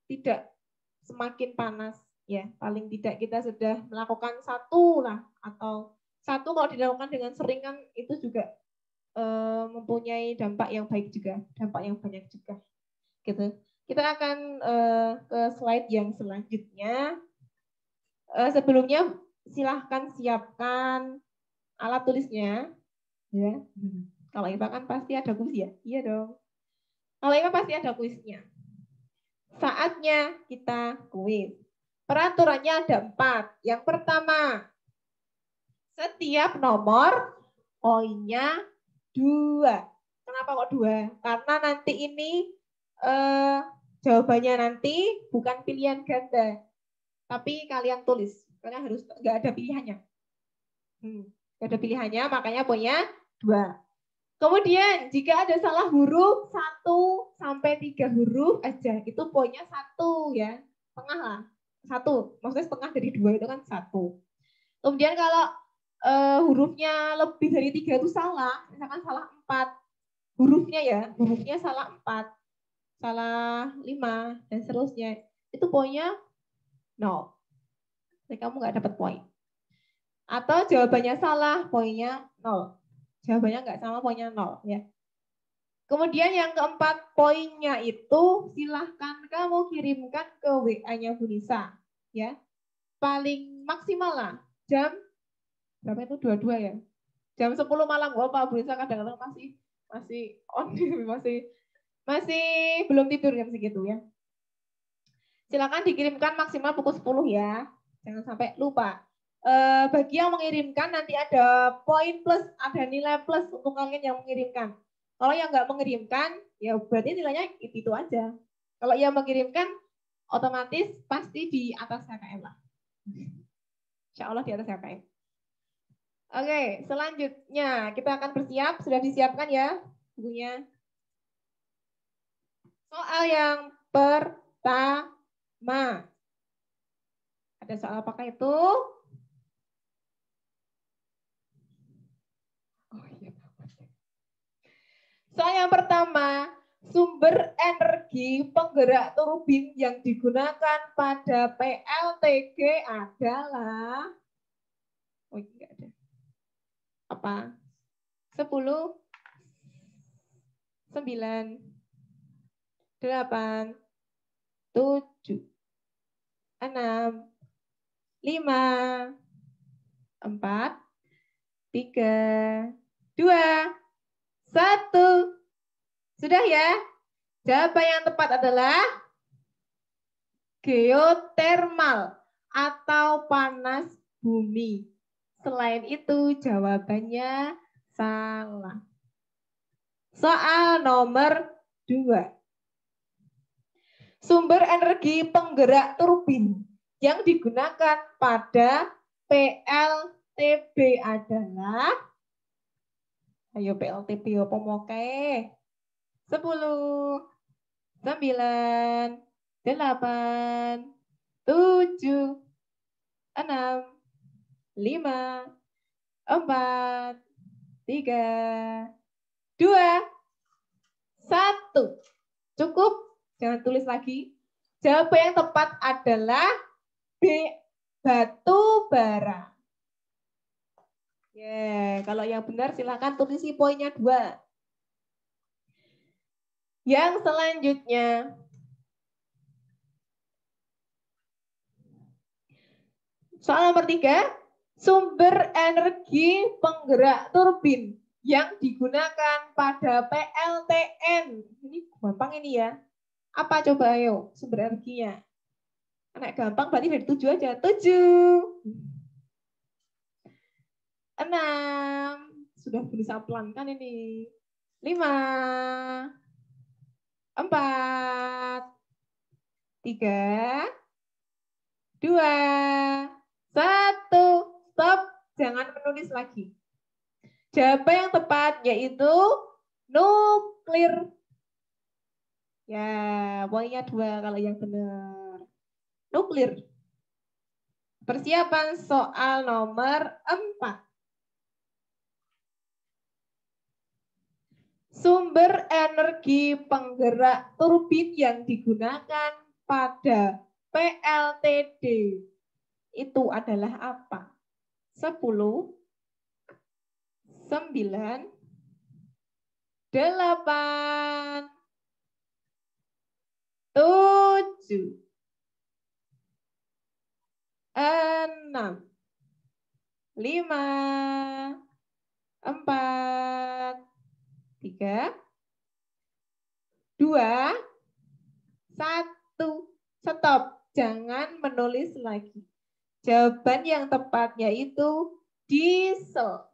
[SPEAKER 1] Tidak semakin panas. Ya, paling tidak kita sudah melakukan satu lah, atau satu kalau dilakukan dengan sering kan itu juga mempunyai dampak yang baik juga, dampak yang banyak juga. Gitu. Kita akan ke slide yang selanjutnya. Sebelumnya silahkan siapkan alat tulisnya. Ya. Kalau IPA kan pasti ada kuis ya? Iya dong. Kalau IPA pasti ada kuisnya. Saatnya kita kuis. Peraturannya ada 4. Yang pertama, setiap nomor poinnya 2. Kenapa kok 2? Karena nanti ini jawabannya nanti bukan pilihan ganda, tapi kalian tulis. Kalian harus nggak ada pilihannya. Nggak ada pilihannya, makanya poinnya 2. Kemudian jika ada salah huruf 1 sampai 3 huruf aja, itu poinnya 1 ya, setengah lah. 1, maksudnya setengah dari 2 itu kan 1. Kemudian kalau hurufnya lebih dari 3 itu salah, misalkan salah 4 hurufnya ya, hurufnya salah 4, salah 5 dan seterusnya, itu poinnya 0. Jadi kamu nggak dapat poin. Atau jawabannya salah, poinnya 0. Jawabannya nggak sama, poinnya 0 ya. Kemudian yang keempat, poinnya itu silahkan kamu kirimkan ke WA-nya Bu Nisa. Ya. Paling maksimal lah, jam berapa itu? 22 ya. Jam 10 malam, Pak Bu Nisa kadang-kadang masih on, masih belum tidur jam segitu ya. Silakan dikirimkan maksimal pukul 10 ya. Jangan sampai lupa. Bagi yang mengirimkan nanti ada poin plus, ada nilai plus untuk kalian yang mengirimkan. Kalau yang nggak mengirimkan, ya berarti nilainya itu aja. Kalau yang mengirimkan, otomatis pasti di atas KKM lah. Insya Allah di atas KKM. Oke, selanjutnya kita akan bersiap. Sudah disiapkan ya bukunya. Soal yang pertama. Ada soal apakah itu? Soal yang pertama, sumber energi penggerak turbin yang digunakan pada PLTG adalah, oh enggak ada, apa? 10, 9, 8, 7, 6, 5, 4, 3, 2, 1. Sudah ya? Jawaban yang tepat adalah geotermal atau panas bumi. Selain itu jawabannya salah. Soal nomor 2. Sumber energi penggerak turbin yang digunakan pada PLTB adalah, ayo PLTB apa moke? 10, 9, 8, 7, 6, 5, 4, 3, 2, 1. Cukup? Jangan tulis lagi. Jawaban yang tepat adalah B. batu bara. Kalau yang benar silahkan tulisi poinnya 2. Yang selanjutnya, soal nomor 3, sumber energi penggerak turbin yang digunakan pada PLTN. Ini gampang ini ya. Apa coba ayo sumber energinya? Anak gampang berarti dari 7 aja. 7. 6. Sudah bisa pelan kan ini. 5. 4. 3. 2. 1. Stop. Jangan menulis lagi. Jawaban yang tepat yaitu nuklir. Ya, poinnya 2 kalau yang benar. Nuklir. Persiapan soal nomor 4. Sumber energi penggerak turbin yang digunakan pada PLTD itu adalah apa? 10, 9, 8, 7, 6, 5, 4, 3, 2, 1. Stop. Jangan menulis lagi. Jawaban yang tepat yaitu diesel.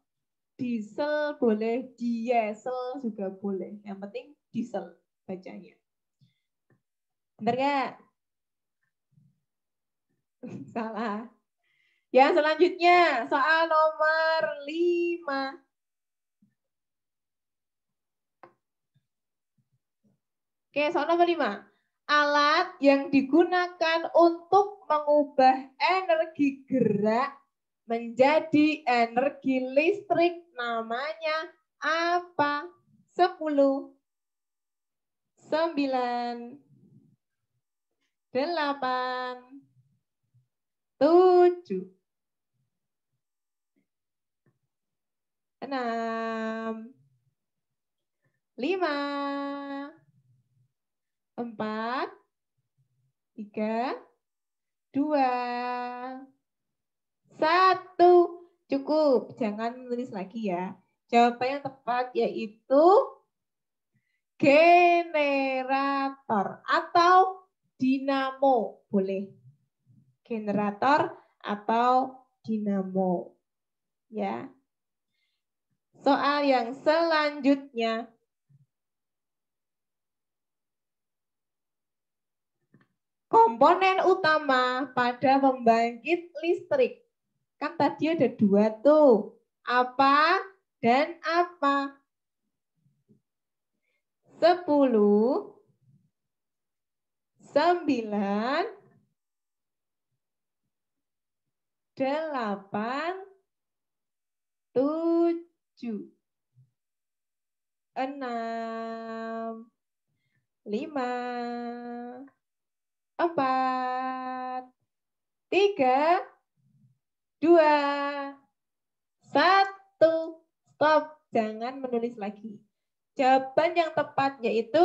[SPEAKER 1] Diesel boleh, diesel juga boleh. Yang penting diesel bacanya. Benar nggak? Salah. Yang selanjutnya, soal nomor 5. Oke, soal nomor 5. Alat yang digunakan untuk mengubah energi gerak menjadi energi listrik namanya apa? 10, 9, 8, 7, 6, 5, 4, 3, 2, 1. Cukup, jangan menulis lagi ya. Jawaban yang tepat yaitu generator atau dinamo. Boleh. Generator atau dinamo. Ya. Soal yang selanjutnya. Komponen utama pada pembangkit listrik. Kan tadi ada 2 tuh. Apa dan apa? 10, 9, 8, 7, 6, 5, 4, 3, 2, 1. Stop. Jangan menulis lagi. Jawaban yang tepat yaitu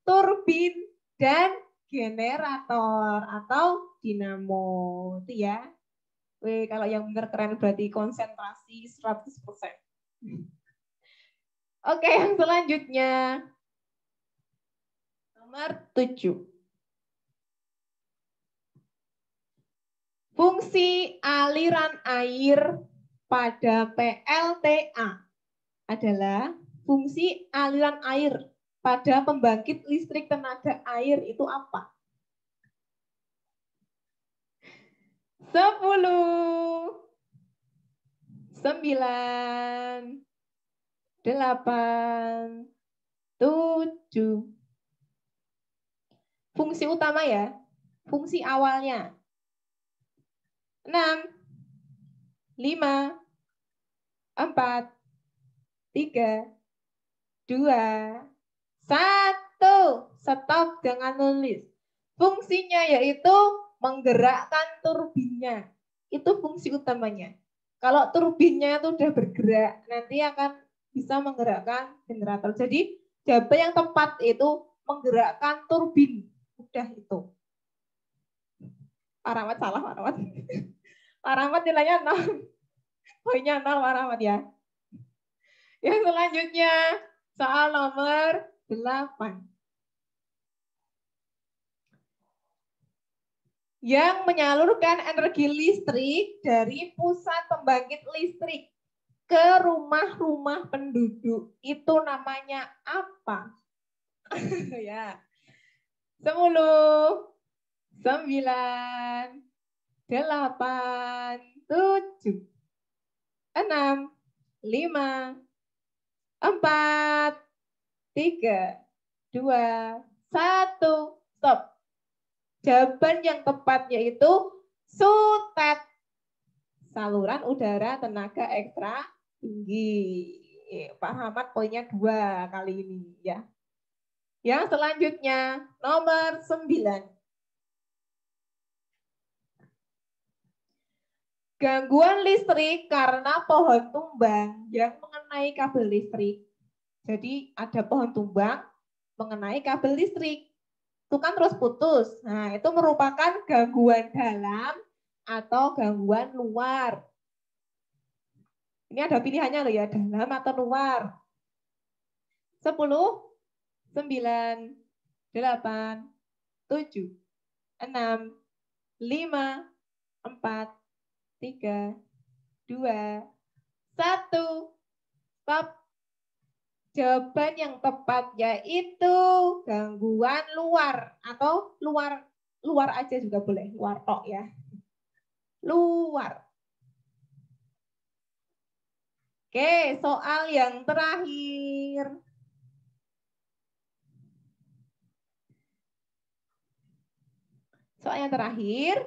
[SPEAKER 1] turbin dan generator atau dinamo. Itu ya. Wih, kalau yang benar keren berarti konsentrasi 100%. Oke, yang selanjutnya. Nomor 7. Fungsi aliran air pada PLTA adalah fungsi aliran air pada pembangkit listrik tenaga air itu apa? 10, 9, 8, 7. Fungsi utama ya, fungsi awalnya. 6, 5, 4, 3, 2, 1. Stop, jangan nulis. Fungsinya yaitu menggerakkan turbinnya. Itu fungsi utamanya. Kalau turbinnya itu udah bergerak, nanti akan bisa menggerakkan generator. Jadi jawaban yang tepat itu menggerakkan turbin. Udah itu. Pak Rahmat salah, Pak Rahmat. Pak Rahmat nilainya 0. Poinnya 0, Pak Rahmat ya. Yang selanjutnya, soal nomor 8. Yang menyalurkan energi listrik dari pusat pembangkit listrik ke rumah-rumah penduduk itu namanya apa? Ya. 10, 9, 8, 7, 6, 5, 4, 3, 2, 1. Stop. Jawaban yang tepat yaitu SUTET. Saluran udara tenaga ekstra tinggi. Pak Ahmad poinnya 2 kali ini ya. Yang selanjutnya nomor 9. Gangguan listrik karena pohon tumbang yang mengenai kabel listrik. Jadi ada pohon tumbang mengenai kabel listrik. Itu kan terus putus. Nah, itu merupakan gangguan dalam atau gangguan luar. Ini ada pilihannya loh ya, dalam atau luar. 10, 9, 8, 7, 6, 5, 4, 3, 2, 1. Stop. Jawaban yang tepat yaitu gangguan luar atau luar aja juga boleh, luar tok ya. Luar. Oke, soal yang terakhir. Soal yang terakhir.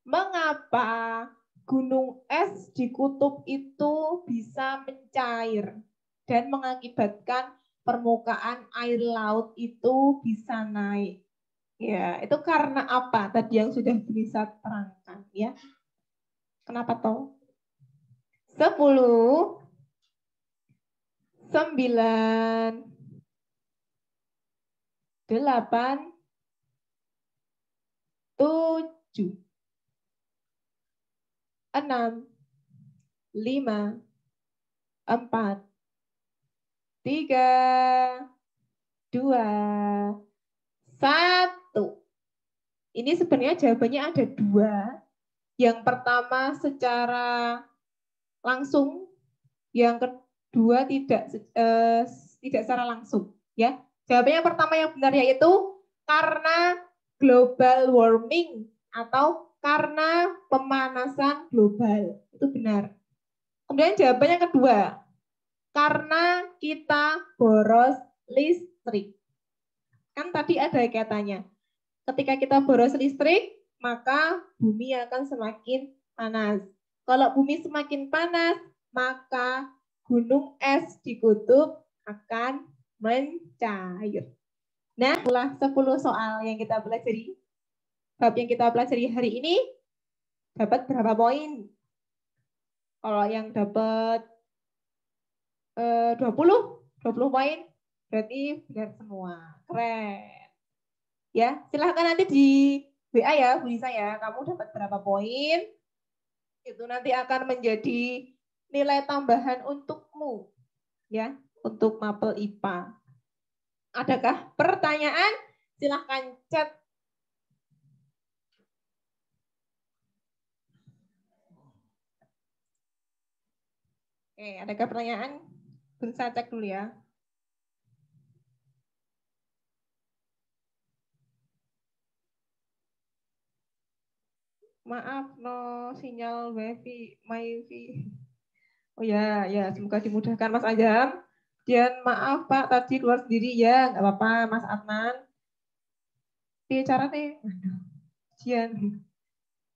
[SPEAKER 1] Mengapa gunung es di kutub itu bisa mencair dan mengakibatkan permukaan air laut itu bisa naik? Ya, itu karena apa? Tadi yang sudah bisa terangkan ya. Kenapa toh? 10, 9, 8, 7, 6, 5, 4, 3, 2, 1. Ini sebenarnya jawabannya ada 2. Yang pertama secara langsung, yang kedua tidak secara langsung. Ya, jawabannya pertama yang benar yaitu karena global warming atau karena pemanasan global. Itu benar. Kemudian jawabannya kedua, karena kita boros listrik. Kan tadi ada kaitannya. Ketika kita boros listrik, maka bumi akan semakin panas. Kalau bumi semakin panas, maka gunung es di kutub akan mencair. Nah, itulah 10 soal yang kita pelajari. Bab yang kita pelajari hari ini dapat berapa poin? Kalau yang dapat 20 poin, berarti benar semua. Keren. Ya, silahkan nanti di WA ya, Bu Lisa ya. Kamu dapat berapa poin? Itu nanti akan menjadi nilai tambahan untukmu. Ya, untuk mapel IPA. Adakah pertanyaan? Silahkan chat. Oke, adakah pertanyaan? Bisa cek dulu ya. Maaf, no sinyal wifi, wifi. Oh ya, ya semoga dimudahkan Mas Ajam. Dan maaf Pak, tadi keluar sendiri ya, nggak apa-apa Mas Adnan. Cara nih, Jian.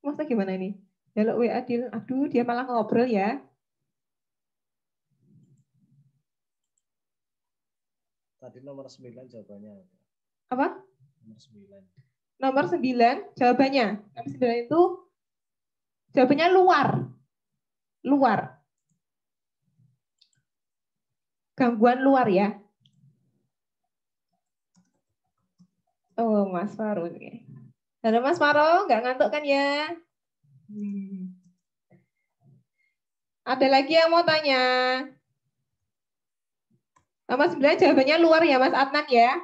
[SPEAKER 1] Masa gimana ini? Jaluk WA Adil, aduh dia malah ngobrol ya.
[SPEAKER 2] Tadi nomor 9 jawabannya.
[SPEAKER 1] Apa?
[SPEAKER 2] Nomor 9.
[SPEAKER 1] Nomor 9 jawabannya. Nomor 9 itu Jawabannya luar. Luar. Gangguan luar ya. Oh, Mas Faro. Halo Mas Faro, nggak ngantuk kan ya? Ada lagi yang mau tanya? Nomor 9 jawabannya luar ya Mas Adnan ya.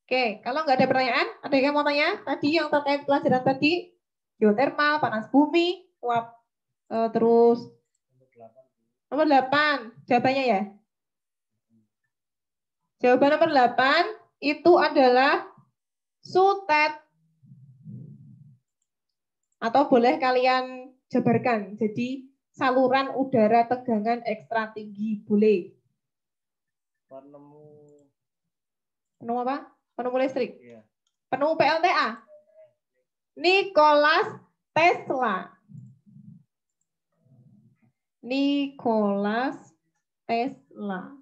[SPEAKER 1] Oke, kalau nggak ada pertanyaan, ada yang mau tanya? Tadi yang terkait pelajaran tadi, geotermal, panas bumi, uap, terus nomor 8, jawabannya ya. Jawaban nomor 8 itu adalah sutet. Atau boleh kalian jabarkan, jadi saluran udara tegangan ekstra tinggi, boleh. Penemu apa? Penemu listrik. Iya. Penemu PLTA. Nikola Tesla. Nikola Tesla.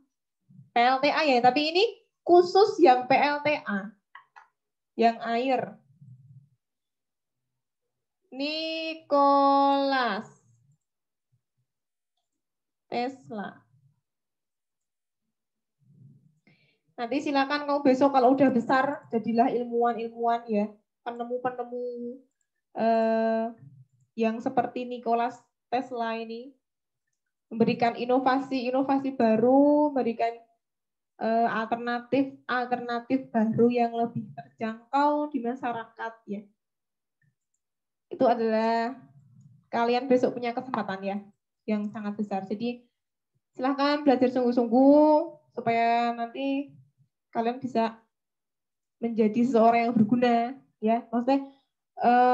[SPEAKER 1] PLTA ya, tapi ini khusus yang PLTA. Yang air. Nikola Tesla. Nanti silakan kamu besok kalau udah besar jadilah ilmuwan-ilmuwan ya, penemu-penemu yang seperti Nikola Tesla ini, memberikan inovasi-inovasi baru, memberikan alternatif baru yang lebih terjangkau di masyarakat ya. Itu adalah kalian besok punya kesempatan ya, yang sangat besar. Jadi silahkan belajar sungguh-sungguh supaya nanti kalian bisa menjadi seseorang yang berguna ya, maksudnya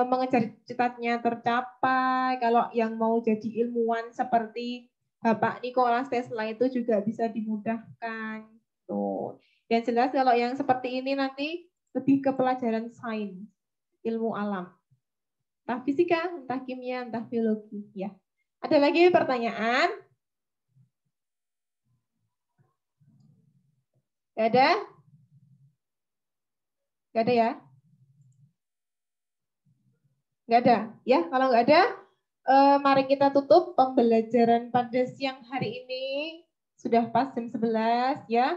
[SPEAKER 1] mengejar cita-citanya tercapai. Kalau yang mau jadi ilmuwan seperti Bapak Nikola Tesla itu juga bisa dimudahkan tuh. Dan jelas kalau yang seperti ini nanti lebih ke pelajaran sains, ilmu alam, entah fisika, entah kimia, entah biologi ya. Ada lagi pertanyaan? Gak ada? Gak ada ya? Gak ada? Ya, kalau nggak ada, mari kita tutup pembelajaran pada siang hari ini. Sudah pas jam 11 ya.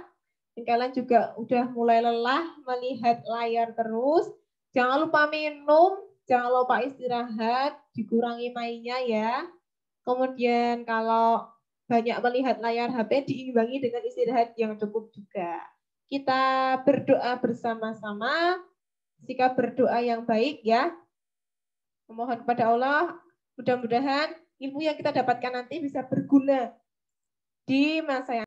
[SPEAKER 1] Dan kalian juga udah mulai lelah melihat layar terus. Jangan lupa minum, jangan lupa istirahat, dikurangi mainnya ya. Kemudian kalau banyak melihat layar HP, diimbangi dengan istirahat yang cukup juga. Kita berdoa bersama-sama, sikap berdoa yang baik ya. Memohon kepada Allah, mudah-mudahan ilmu yang kita dapatkan nanti bisa berguna di masa yang